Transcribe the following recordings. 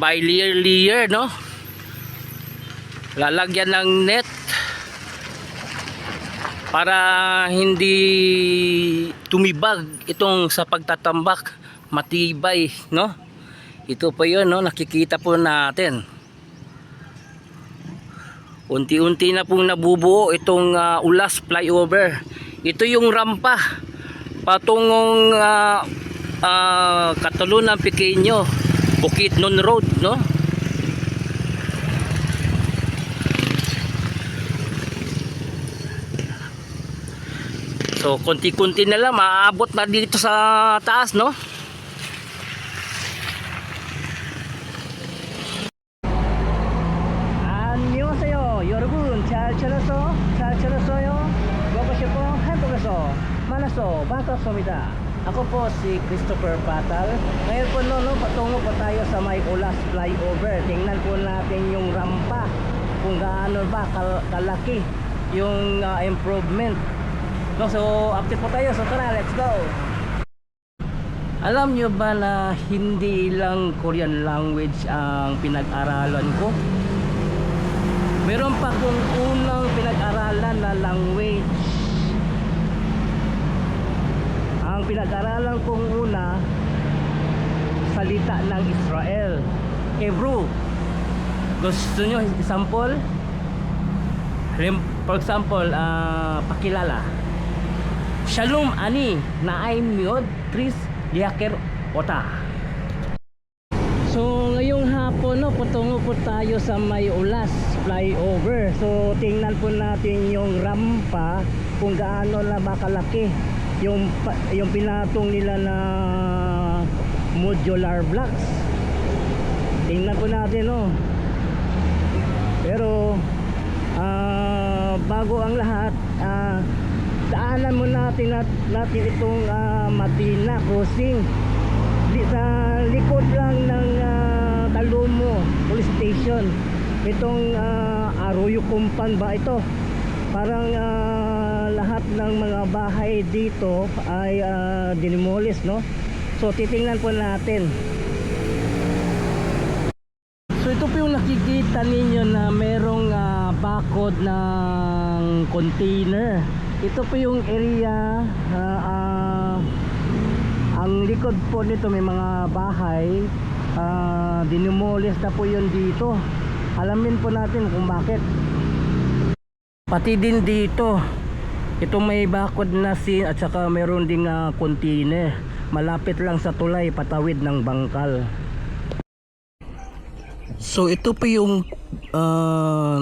by layer no, lalagyan ng net para hindi tumibag itong sa pagtatambak, matibay no. Ito po yun no, nakikita po natin unti-unti na pong nabubuo itong Ulas flyover. Ito yung rampa patungong Catalonia Pequeño, Bukidnon Road no. So konti-konti na lang maaabot na dito sa taas no. 안녕하세요 여러분, 잘 지냈어요? 먹고 싶어 행복해서 만나서 반갑습니다. Ako po si Christopher Patal. Ngayon po patungo po tayo sa may Ulas flyover. Tingnan po natin yung rampa, kung gaano ba kalaki yung improvement no. So update po tayo, so tara, let's go. Alam nyo ba na hindi lang Korean language ang pinag-aralan ko? Meron pa kong unang pinag-aralan na language. Ang pinag-aralan kong una, salita ng Israel, Hebrew. Gusto nyo example? For example, pakilala. Shalom ani naim miod tris liaker ota. So ngayong hapon no, patungo po tayo sa may Ulas flyover. So tingnan po natin yung rampa, kung gaano na ba kalaki yung pinatong nila na modular blocks. Tingnan po natin no. Pero bago ang lahat, daanan mo natin itong Matina Crossing sa likod lang ng Talumo Police Station. Itong Arroyo Kumpan ba ito? Parang lahat ng mga bahay dito ay dinimolish no. So titingnan po natin. So ito po yung nakikita ninyo na merong bakod ng container. Ito po yung area, ang likod po nito may mga bahay, dinimolish na po yun dito. Alamin po natin kung bakit. Pati din dito, ito may bakod na scene at saka meron ding container. Malapit lang sa tulay, patawid ng bangkal. So ito po yung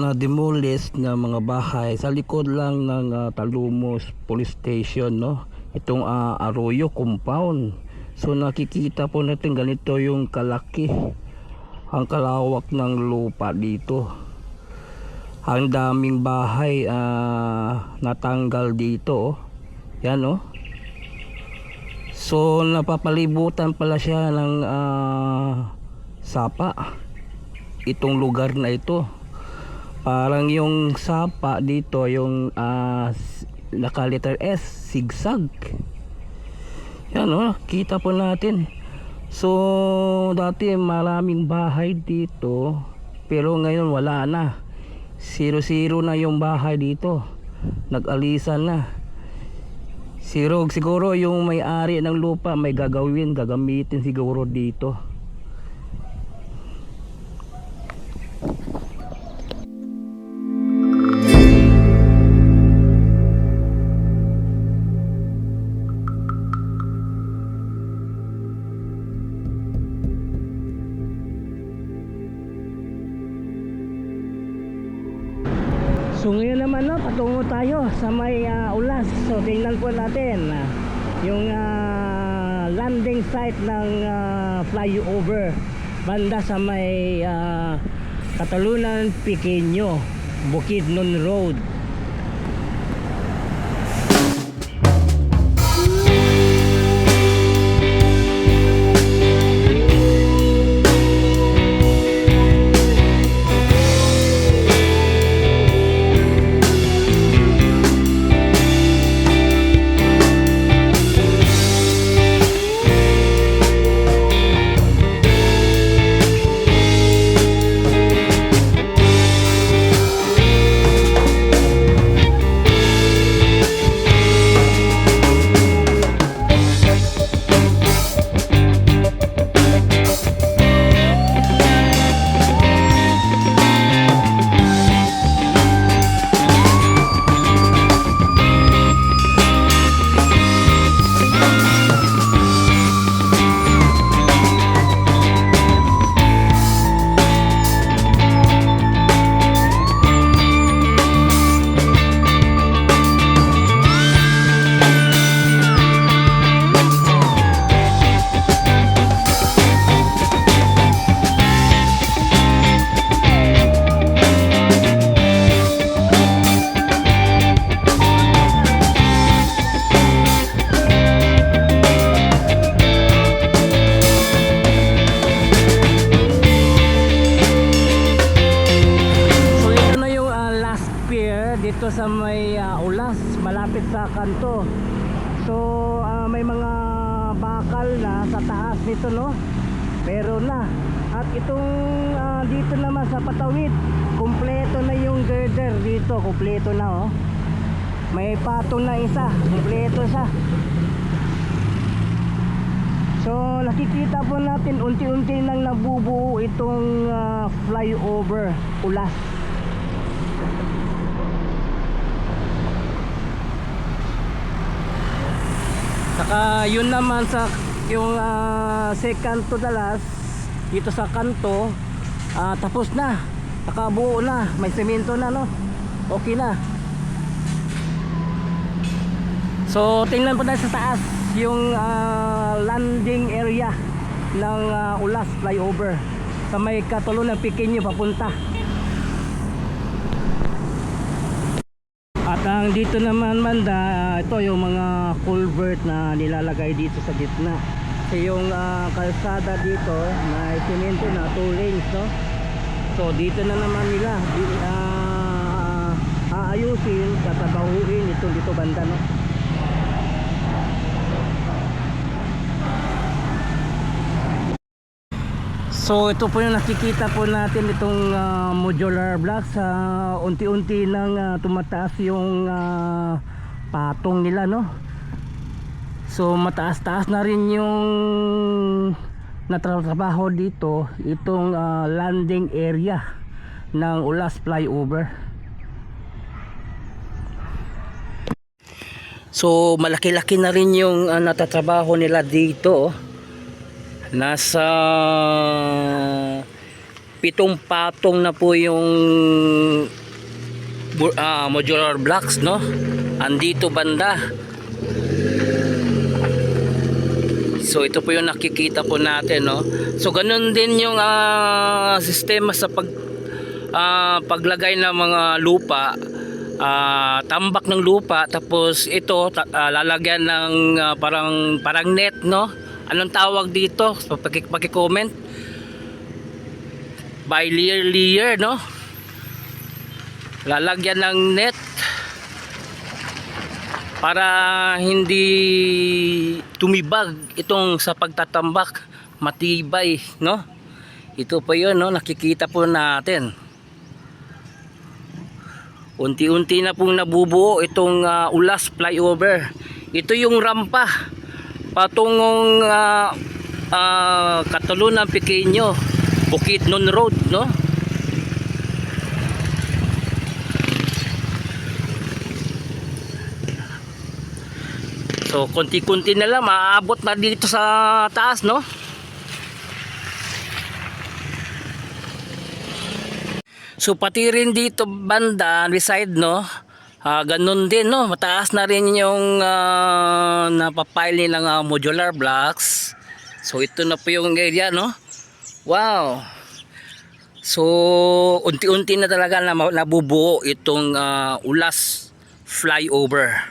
na-demolish na mga bahay sa likod lang ng Talumos Police Station no. Itong Arroyo Compound. So nakikita po natin ganito yung kalaki, ang kalawak ng lupa dito. Ang daming bahay natanggal dito yan oh. So napapalibutan pala siya ng sapa itong lugar na ito. Parang yung sapa dito yung naka letter S, zigzag. Yan oh, kita po natin. So dati maraming bahay dito, pero ngayon wala na. 0-0 na yung bahay dito, nag-alisan na. Siguro yung may-ari ng lupa may gagamitin siguro dito. So ngayon naman no, patungo tayo sa may Ulas. So tingnan po natin yung landing site ng flyover banda sa may Catalonia Pequeño, Bukidnon Road. sa may Ulas, malapit sa kanto. So may mga bakal na sa taas nito, no? Pero na. At itong dito naman sa patawid, kumpleto na yung girder dito, kumpleto na, oh. May patong na isa, kumpleto siya. So nakikita po natin unti-unti nang nabubuo itong flyover Ulas. Saka yun naman sa yung second to the last dito sa kanto, tapos na, nakabuo na, may semento na, no? Okay na. So tingnan po tayo sa taas yung landing area ng Ulas flyover sa may Catalonia Pequeño papunta. At ang dito naman banda, ito yung mga culvert na nilalagay dito sa gitna. Kasi yung kalsada dito may semento na 2 lanes, no? So dito na naman nila aayusin, tatabahuin ito dito banda, no? So ito po yung nakikita po natin itong modular blocks. Unti-unti nang tumataas yung patong nila, no? So mataas-taas na rin yung natrabaho dito, itong landing area ng Ulas flyover. So malaki-laki na rin yung natatrabaho nila dito, oh. Nasa 7 patong na po yung modular blocks, no? Andito banda. So ito po yung nakikita po natin, no? So ganun din yung sistema sa paglagay ng mga lupa, tambak ng lupa, tapos ito lalagyan ng parang net, no? Anong tawag dito? So, paki-comment by layer, no? Lalagyan ng net para hindi tumibag itong sa pagtatambak, matibay, no? Ito po yun, no? Nakikita po natin unti-unti na pong nabubuo itong Ulas flyover. Ito yung rampa patungong Catalonia Pequeño, Bukidnon Road, no? So konti-konti na lang maaabot na dito sa taas, no? So pati rin dito banda, beside, no? Ganun din, no? Mataas na rin yung napapile nilang modular blocks. So ito na po yung area, no? Wow! So unti-unti na talaga nabubuo itong Ulas flyover.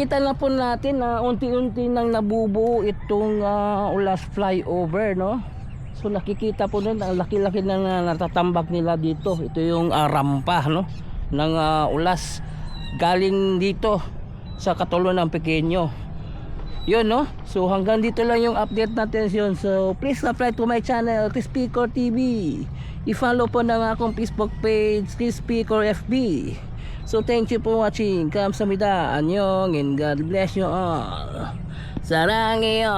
nakikita na po natin na unti-unti nang nabubuo itong Ulas flyover, no? So nakikita po din ang laki-laki na natatambak nila dito. Ito yung rampa, no, ng Ulas galing dito sa Katulon ng Pequeño. Yun, no? So hanggang dito lang yung update natin yun. So please subscribe to my channel, Crispy Core TV. I-follow po ng akong Facebook page, Crispy Core FB. So thank you for watching. Kamsahamnida, annyeong, and God bless you all. Sarangheyo.